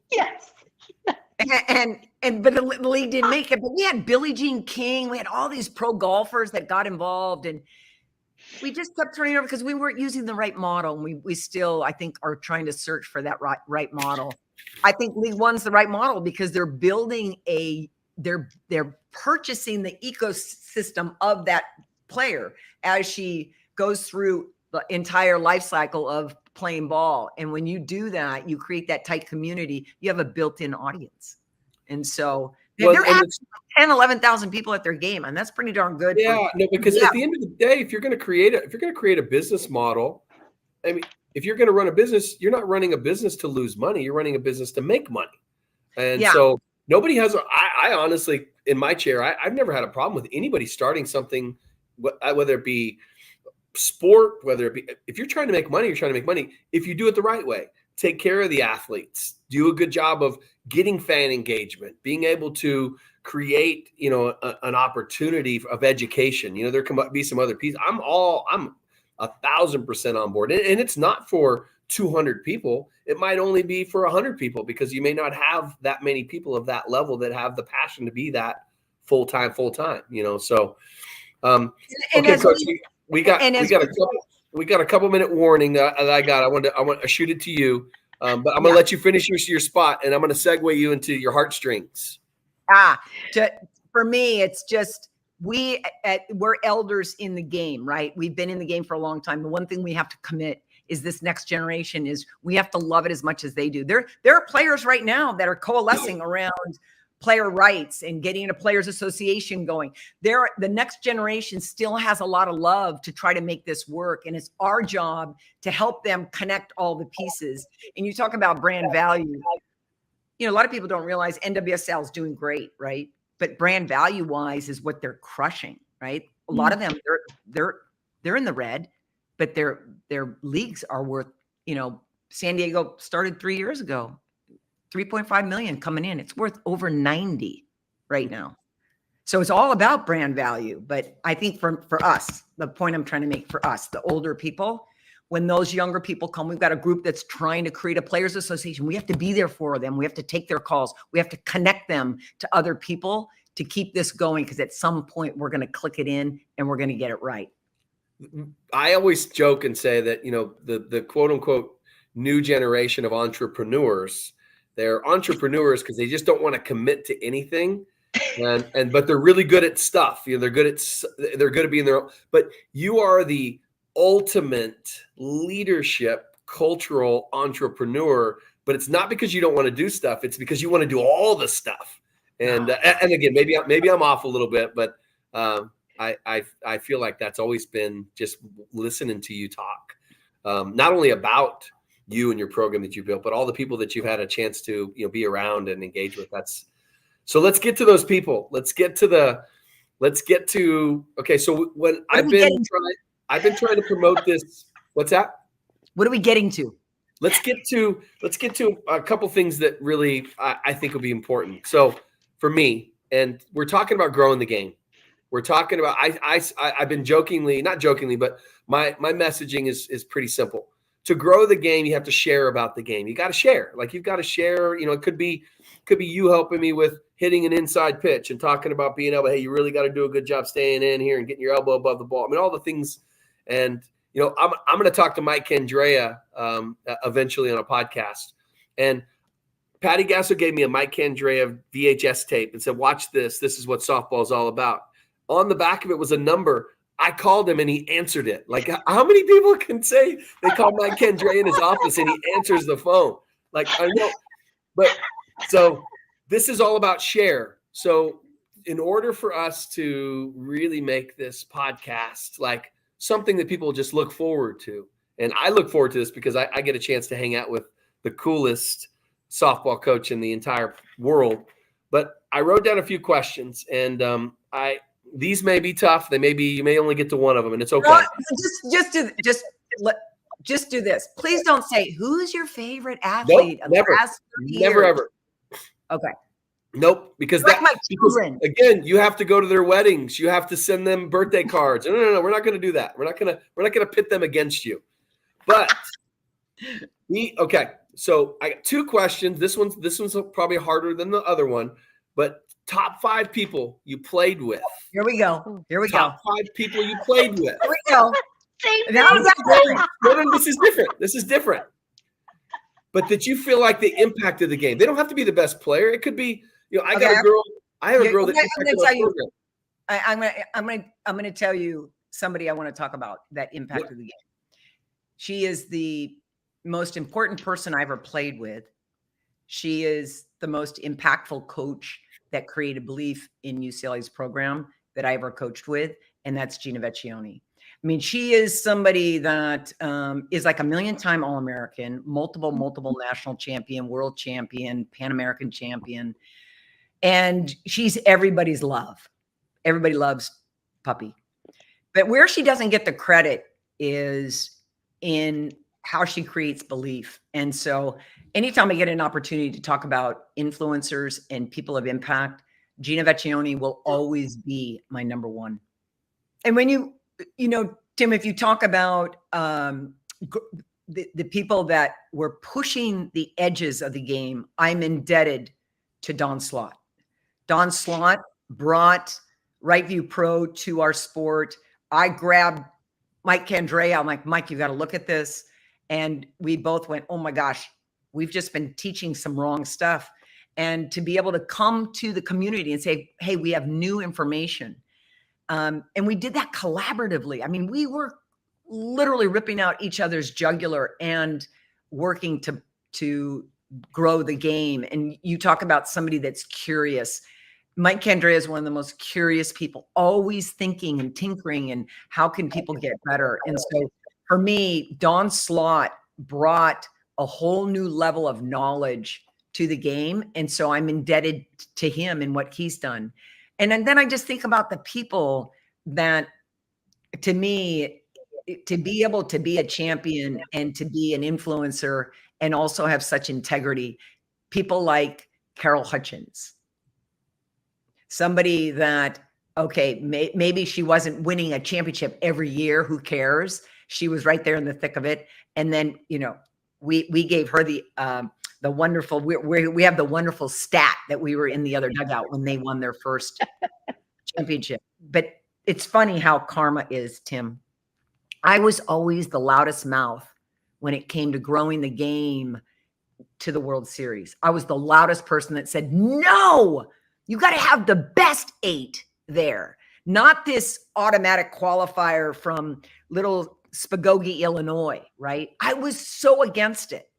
Speaker 2: Yes.
Speaker 3: But the league didn't make it. But we had Billie Jean King. We had all these pro golfers that got involved, and we just kept turning over because we weren't using the right model. And we still, I think, are trying to search for that right model. I think League One's the right model because they're building they're purchasing the ecosystem of that player as she goes through the entire life cycle of playing ball. And when you do that, you create that tight community. You have a built-in audience. And so they're asking 10, 11,000 people at their game, and that's pretty darn good.
Speaker 1: Yeah, because at the end of the day, if you're going to create a business model, I mean, if you're going to run a business, you're not running a business to lose money. You're running a business to make money. And so nobody has, I honestly, in my chair, I've never had a problem with anybody starting something, whether it be sport, whether it be, if you're trying to make money, you're trying to make money. If you do it the right way, take care of the athletes, do a good job of getting fan engagement, being able to create, an opportunity of education. There can be some other pieces. I'm 1,000% on board. And it's not for 200 people. It might only be for 100 people because you may not have that many people of that level that have the passion to be that full-time. So, okay, Coach, we got a couple minute warning that I want to shoot it to you. But I'm going to let you finish your spot, and I'm going to segue you into your heartstrings.
Speaker 3: For me, it's just we're elders in the game, right? We've been in the game for a long time. The one thing we have to commit is this next generation is we have to love it as much as they do. There are players right now that are coalescing around player rights and getting a players association going. The next generation still has a lot of love to try to make this work. And it's our job to help them connect all the pieces. And you talk about brand value. A lot of people don't realize NWSL is doing great, right? But brand value wise is what they're crushing, right? A lot of them, they're in the red, but their leagues are worth, San Diego started 3 years ago, 3.5 million coming in. It's worth over 90 right now. So it's all about brand value. But I think for us, the point I'm trying to make for us, the older people, when those younger people come, we've got a group that's trying to create a players association. We have to be there for them. We have to take their calls. We have to connect them to other people to keep this going. Because at some point we're going to click it in and we're going to get it right.
Speaker 1: I always joke and say that, the quote unquote new generation of entrepreneurs, they're entrepreneurs because they just don't want to commit to anything. But they're really good at stuff. They're good at being their own, but you are the ultimate leadership cultural entrepreneur, but it's not because you don't want to do stuff. It's because you want to do all the stuff. And again, maybe I'm off a little bit, but I feel like that's always been just listening to you talk, not only about you and your program that you built, but all the people that you've had a chance to be around and engage with. So let's get to those people. Okay. So when I've been trying to promote this. What's that?
Speaker 3: What are we getting to?
Speaker 1: Let's get to a couple things that really I think will be important. So for me, and we're talking about growing the game. We're talking about I've been not jokingly, but my messaging is pretty simple. To grow the game, you have to share about the game. You got to share. Like you've got to share. It could be you helping me with hitting an inside pitch and talking about being able, hey, you really got to do a good job staying in here and getting your elbow above the ball. I mean, all the things. And I'm going to talk to Mike Candrea eventually on a podcast. And Patty Gasso gave me a Mike Candrea VHS tape and said, watch this. This is what softball is all about. On the back of it was a number. I called him and he answered it. Like, how many people can say they call Mike Candrea in his office and he answers the phone? Like, I know. But so this is all about share. So in order for us to really make this podcast like something that people just look forward to, and I look forward to this because I get a chance to hang out with the coolest softball coach in the entire world. But I wrote down a few questions, and these may be tough. You may only get to one of them, and it's okay.
Speaker 3: No, just do this. Please don't say who's your favorite athlete of the last 30 years.
Speaker 1: Never ever.
Speaker 3: Okay.
Speaker 1: Nope, because again, you have to go to their weddings. You have to send them birthday cards. No, we're not going to do that. We're not going to pit them against you. But okay. So I got two questions. This one's probably harder than the other one. But top 5 people you played with.
Speaker 3: Here we go.
Speaker 1: Top 5 people you played with.
Speaker 3: Here we go.
Speaker 1: This is different. But that you feel like they impacted the game. They don't have to be the best player. It could be, I have a girl that impacted my program.
Speaker 3: I'm going to tell you somebody I want to talk about that impacted the game. She is the most important person I ever played with. She is the most impactful coach that created belief in UCLA's program that I ever coached with, and that's Gina Vecchione. I mean, she is somebody that is like a 1,000,000-time All-American, multiple national champion, world champion, Pan American champion. And she's everybody's love. Everybody loves Puppy. But where she doesn't get the credit is in how she creates belief. And so anytime I get an opportunity to talk about influencers and people of impact, Gina Vecchione will always be my number one. And when Tim, if you talk about the people that were pushing the edges of the game, I'm indebted to Don Slott. Don Slott brought Right View Pro to our sport. I grabbed Mike Candrea. I'm like, Mike, you got to look at this. And we both went, oh my gosh, we've just been teaching some wrong stuff. And to be able to come to the community and say, hey, we have new information. And we did that collaboratively. I mean, we were literally ripping out each other's jugular and working to grow the game. And you talk about somebody that's curious. Mike Candrea is one of the most curious people, always thinking and tinkering and how can people get better. And so for me, Don Slott brought a whole new level of knowledge to the game. And so I'm indebted to him and what he's done. And then I just think about the people that, to me, to be able to be a champion and to be an influencer and also have such integrity, people like Carol Hutchins, somebody that, okay, maybe she wasn't winning a championship every year. Who cares? She was right there in the thick of it. And then, we gave her the wonderful, we have the wonderful stat that we were in the other dugout when they won their first championship. But it's funny how karma is, Tim. I was always the loudest mouth when it came to growing the game to the World Series. I was the loudest person that said, no, you got to have the best 8 there, not this automatic qualifier from little Spagogi, Illinois, right? I was so against it.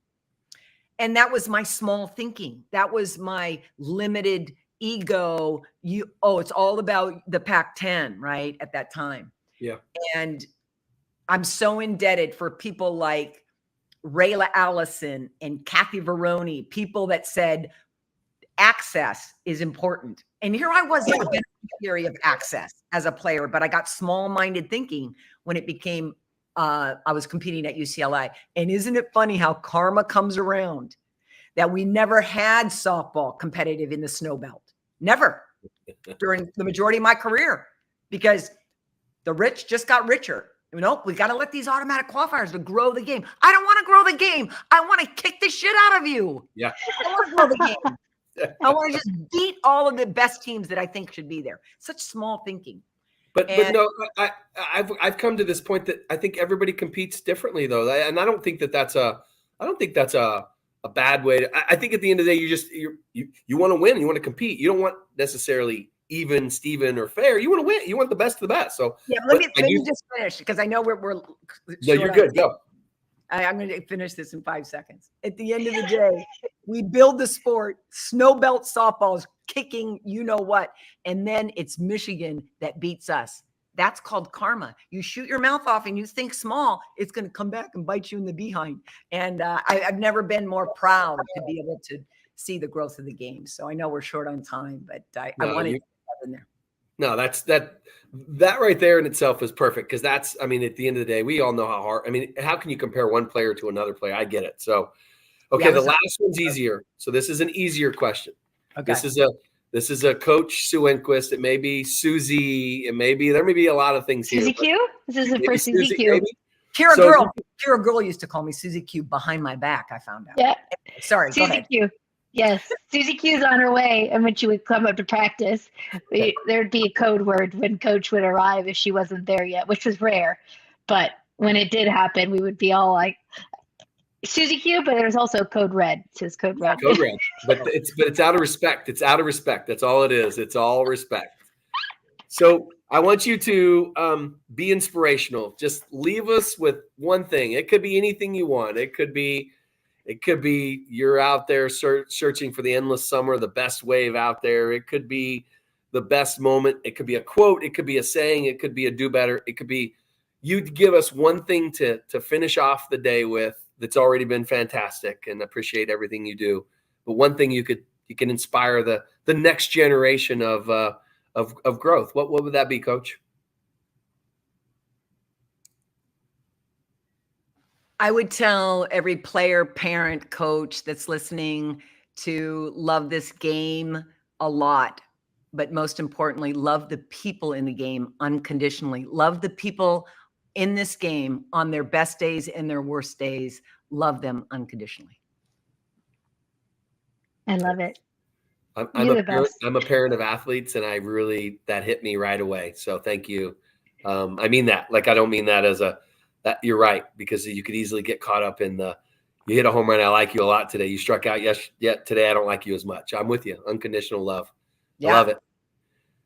Speaker 3: And that was my small thinking. That was my limited ego. It's all about the Pac-10, right? At that time.
Speaker 1: Yeah.
Speaker 3: And I'm so indebted for people like Rayla Allison and Kathy Veroni, people that said access is important. And here I was, a beneficiary of access as a player, but I got small-minded thinking when it became, I was competing at UCLA. And isn't it funny how karma comes around, that we never had softball competitive in the snow belt? Never during the majority of my career, because the rich just got richer. Nope, we got to let these automatic qualifiers to grow the game. I don't want to grow the game. I want to kick the shit out of you.
Speaker 1: Yeah.
Speaker 3: I want to grow the game. I want to just beat all of the best teams that I think should be there. Such small thinking.
Speaker 1: But no, I've come to this point that I think everybody competes differently, though, and I don't think that's a bad way. I think at the end of the day, you want to win, you want to compete. You don't want necessarily even, Steven, or fair. You want to win. You want the best of the best. So
Speaker 3: yeah, let me just finish, because I know we're
Speaker 1: no, you're good. Go.
Speaker 3: I'm going to finish this in 5 seconds. At the end of the day, we build the sport. Snow belt softball is kicking, you know what, and then it's Michigan that beats us. That's called karma. You shoot your mouth off and you think small, it's going to come back and bite you in the behind. And I've never been more proud to be able to see the growth of the game. So I know we're short on time, but I wanted to get that in there.
Speaker 1: No, that right there in itself is perfect, because that's, I mean, at the end of the day, we all know how hard. I mean, how can you compare one player to another player? I get it. So, okay, the last one's easier. So this is an easier question. Okay. This is a Coach Sue Enquist. It may be Susie. There may be a lot of things here.
Speaker 2: Susie Q? This is for Susie Q.
Speaker 3: Kira Girl used to call me Susie Q behind my back, I found out.
Speaker 2: Yeah.
Speaker 3: Sorry,
Speaker 2: Susie
Speaker 3: go ahead.
Speaker 2: Q. Yes, Susie Q's on her way, and when she would come up to practice, there'd be a code word when Coach would arrive if she wasn't there yet, which was rare. But when it did happen, we would be all like, Susie Q, but there's also Code Red. It says Code Red.
Speaker 1: Code Red. But it's out of respect. It's out of respect. That's all it is. It's all respect. So I want you to be inspirational. Just leave us with one thing. It could be anything you want. It could be you're out there searching for the endless summer, the best wave out there. It could be the best moment. It could be a quote. It could be a saying. It could be a do better. It could be you give us one thing to finish off the day with that's already been fantastic, and appreciate everything you do. But one thing you can inspire the next generation of growth. What would that be, Coach?
Speaker 3: I would tell every player, parent, coach that's listening to love this game a lot, but most importantly, love the people in the game unconditionally. Love the people in this game on their best days and their worst days. Love them unconditionally.
Speaker 2: I love it.
Speaker 1: I'm a parent of athletes, and that hit me right away. So thank you. I mean that. Like, I don't mean that as that you're right, because you could easily get caught up in you hit a home run. I like you a lot today. You struck out. Yet today I don't like you as much. I'm with you. Unconditional love. Yeah. I love it.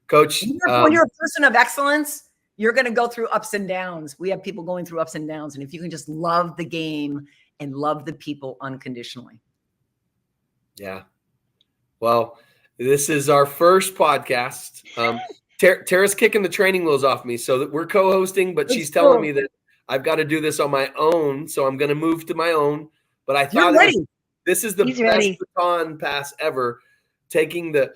Speaker 1: Coach.
Speaker 3: When you're a person of excellence, you're going to go through ups and downs. We have people going through ups and downs. And if you can just love the game and love the people unconditionally.
Speaker 1: Yeah. Well, this is our first podcast. Tara's kicking the training wheels off me, so that we're co-hosting, but she's telling me that I've got to do this on my own, so I'm going to move to my own. But I thought this is the best baton pass ever, taking the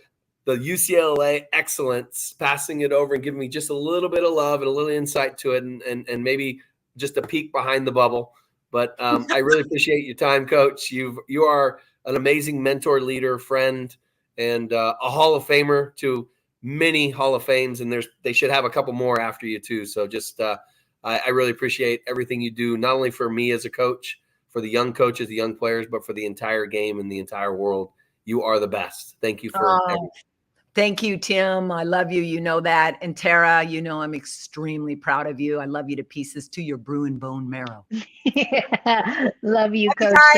Speaker 1: UCLA excellence, passing it over and giving me just a little bit of love and a little insight to it, and maybe just a peek behind the bubble. But I really appreciate your time, Coach. You are an amazing mentor, leader, friend, and a Hall of Famer to many Hall of Fames, and they should have a couple more after you too. So just I really appreciate everything you do, not only for me as a coach, for the young coaches, the young players, but for the entire game and the entire world. You are the best. Thank you for everything.
Speaker 3: Thank you, Tim. I love you. You know that. And Tara, you know I'm extremely proud of you. I love you to pieces, to your brew and bone marrow.
Speaker 2: Love you, Coach.